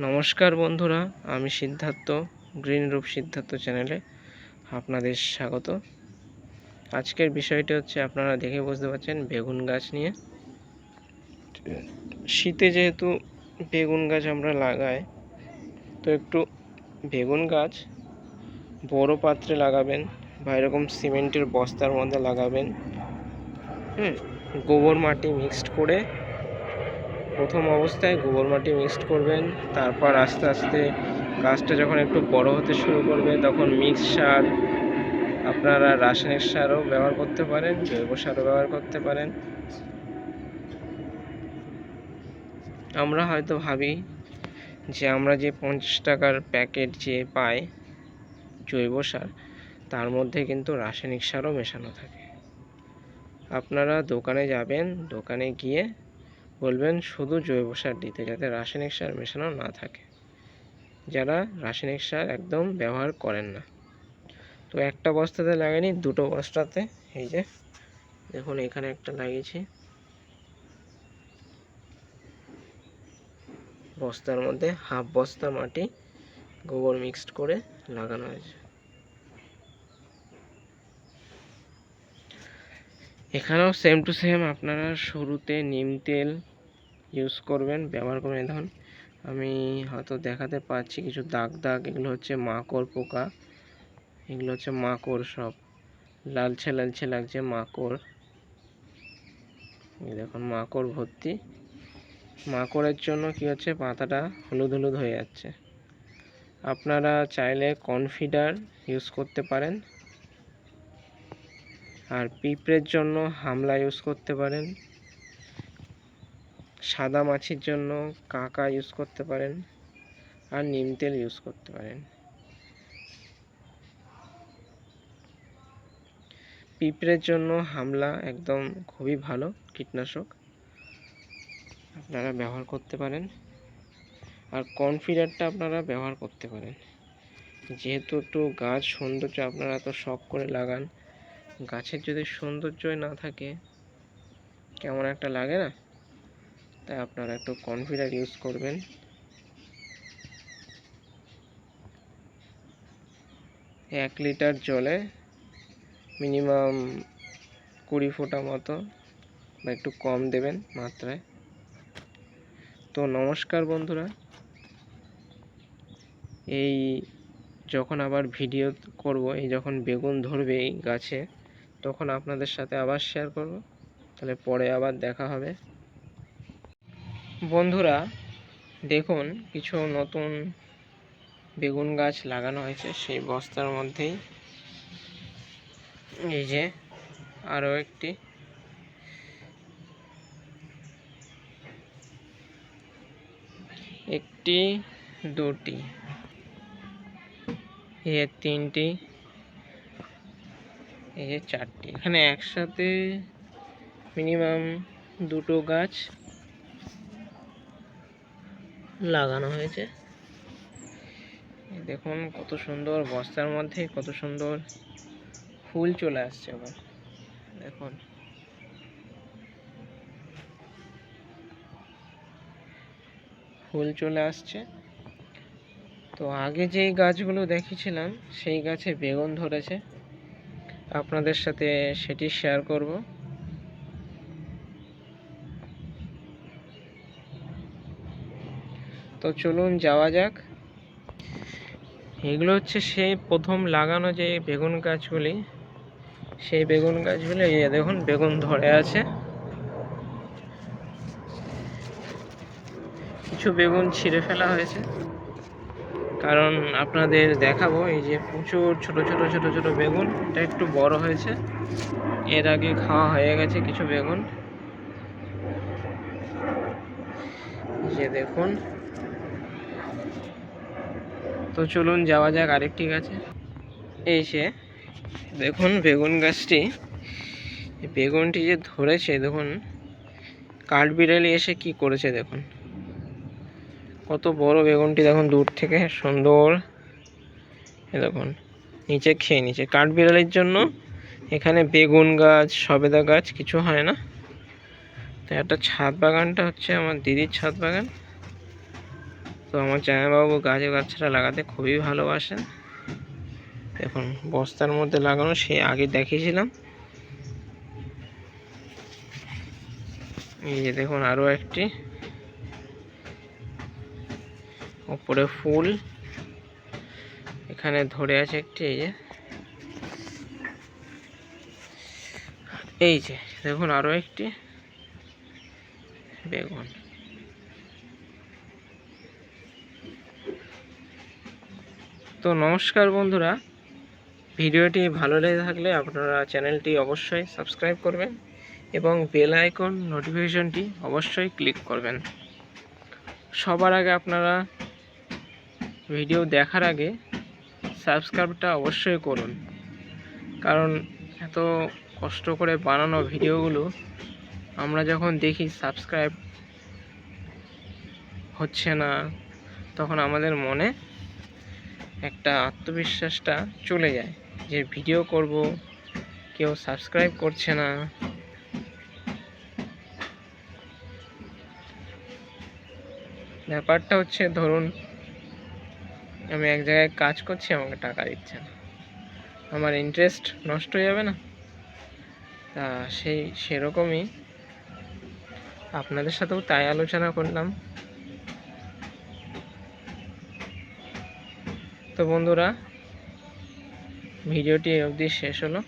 নমস্কার বন্ধুরা, আমি সিদ্ধার্থ গ্রিন রুপ সিদ্ধার্থ চ্যানেলে আপনাদের স্বাগত। আজকের বিষয়টি হচ্ছে, আপনারা দেখে বুঝতে পারছেন, বেগুন গাছ নিয়ে। শীতে যেহেতু বেগুন গাছ আমরা লাগাই, তো একটু বেগুন গাছ বড় পাত্রে লাগাবেন বা এরকম সিমেন্টের বস্তার মধ্যে লাগাবেন। গোবর মাটি মিক্সড করে, প্রথম অবস্থায় গোবর মাটি মিক্সড করবেন। তারপর আস্তে আস্তে গাছটা যখন একটু বড় হতে শুরু করবে, তখন মিক্স সার, আপনারা রাসায়নিক সারও ব্যবহার করতে পারেন, জৈব সারও ব্যবহার করতে পারেন। আমরা হয়তো ভাবি যে আমরা যে 50 টাকার প্যাকেট যে পাই জৈব সার, তার মধ্যে কিন্তু রাসায়নিক সারও মেশানো থাকে। আপনারা দোকানে যাবেন, দোকানে গিয়ে বলবেন শুধু জৈব সার দিতে, যাতে রাসায়নিক সার মেশানো না থাকে, যারা রাসায়নিক সার একদম ব্যবহার করেন না। তো একটা বস্তাতে লাগাইনি, দুটো বস্তাতে, এই যে দেখুন এখানে একটা লাগিয়েছি, বস্তার মধ্যে হাফ বস্তা মাটি গোবর মিক্সড করে লাগানো হয়েছে। এখানেও সেম টু সেম আপনারা শুরুতে নিম তেল ইউজ করবেন, ব্যবহার করবেন। দেখুন আমি হয়তো দেখাতে পাচ্ছি কিছু দাগ দাগ, এগুলো হচ্ছে মাকড় পোকা, এগুলো হচ্ছে মাকড়, সব লালচে লালচে লাগছে মাকড়। এই দেখুন মাকড় ভর্তি। মাকড়ের জন্য কি হচ্ছে, পাতাটা হলুদ হলুদ হয়ে যাচ্ছে। আপনারা চাইলে কনফিডার ইউজ করতে পারেন, আর পিঁপড়ের জন্য হামলা ইউজ করতে পারেন, সাদা মাছির জন্য কাকা ইউজ করতে পারেন, আর নিম তেল ইউজ করতে পারেন। পিঁপড়ের জন্য হামলা একদম খুবই ভালো কীটনাশক, আপনারা ব্যবহার করতে পারেন। আর কনফিডারটা আপনারা ব্যবহার করতে পারেন, যেহেতু একটু গাছ সৌন্দর্য আপনারা তো শখ করে লাগান, গাছের যদি সৌন্দর্যই না থাকে কেমন একটা লাগে না, তাই আপনারা একটু কনফিডার ইউজ করবেন। এক লিটার জলে মিনিমাম 20 ফোঁটা মতো বা একটু কম দেবেন মাত্রায়। তো নমস্কার বন্ধুরা, এই যখন আবার ভিডিও করব, এই যখন বেগুন ধরবে এই গাছে, তখন আপনাদের সাথে আবার শেয়ার করব। তাহলে পরে আবার দেখা হবে। বন্ধুরা দেখুন, কিছু নতুন বেগুন গাছ লাগানো হয়েছে সেই বস্তার মধ্যেই। এই যে আরও একটি, একটি, দুটি, এই যে তিনটি, এই যে চারটি। এখানে একসাথে মিনিমাম দুটো গাছ লাগানো হয়েছে। দেখুন কত সুন্দর, বস্তার মধ্যে কত সুন্দর ফুল চলে আসছে। আবার দেখুন ফুল চলে আসছে। তো আগে যেই গাছগুলো দেখেছিলাম সেই গাছে বেগুন ধরেছে, আপনাদের সাথে সেটি শেয়ার করব। তো চলুন যাওয়া যাক। এগুলো হচ্ছে সেই প্রথম লাগানো যে বেগুন গাছগুলি, সেই বেগুন গাছগুলি। এই দেখুন বেগুন ধরে আছে, কিছু বেগুন ছিঁড়ে ফেলা হয়েছে, কারণ আপনাদের দেখাবো। এই যে প্রচুর ছোট ছোট ছোট ছোট বেগুন, এটা একটু বড় হয়েছে, এর আগে খাওয়া হয়ে গেছে কিছু বেগুন। যে দেখুন, তো চলুন যাওয়া যাক আরেকটি গাছে। এই যে দেখুন বেগুন গাছটি, বেগুনটি যে ধরেছে, দেখুন কাঠবিড়ালি এসে কি করেছে, দেখুন কত বড় বেগুনটি, দেখুন দূর থেকে সুন্দর। দেখুন নিচে খেয়ে নিচে, কাঠবিড়ালির জন্য এখানে বেগুন গাছ, সবেদা গাছ কিছু হয় না। তো একটা ছাদ বাগানটা হচ্ছে আমার দিদির ছাদ বাগান। তো আমার জামাইবাবু গাছটা লাগাতে খুবই ভালোবাসেন। দেখুন বস্তার মধ্যে লাগানো, সে আগে দেখিয়েছিলাম। এই যে দেখুন আরও একটি উপরে ফুল এখানে ধরে আছে একটি। এই যে দেখুন আরও একটি বেগুন। তো নমস্কার বন্ধুরা, ভিডিওটি ভালো লেগে থাকলে আপনারা চ্যানেলটি অবশ্যই সাবস্ক্রাইব করবেন এবং বেল আইকন নোটিফিকেশনটি অবশ্যই ক্লিক করবেন। সবার আগে আপনারা ভিডিও দেখার আগে সাবস্ক্রাইবটা অবশ্যই করুন, কারণ এত কষ্ট করে বানানো ভিডিওগুলো আমরা যখন দেখি সাবস্ক্রাইব হচ্ছে না, তখন আমাদের মনে একটা আত্মবিশ্বাসটা চলে যায় যে ভিডিও করব, কেউ সাবস্ক্রাইব করছে না। ব্যাপারটা হচ্ছে, ধরুন আমি এক জায়গায় কাজ করছি, আমাকে টাকা দিচ্ছে না, আমার ইন্টারেস্ট নষ্ট হয়ে যাবে না? তা সেরকমই আপনাদের সাথেও তাই আলোচনা করলাম। তো বন্ধুরা, ভিডিওটি অবধি শেষ হলো।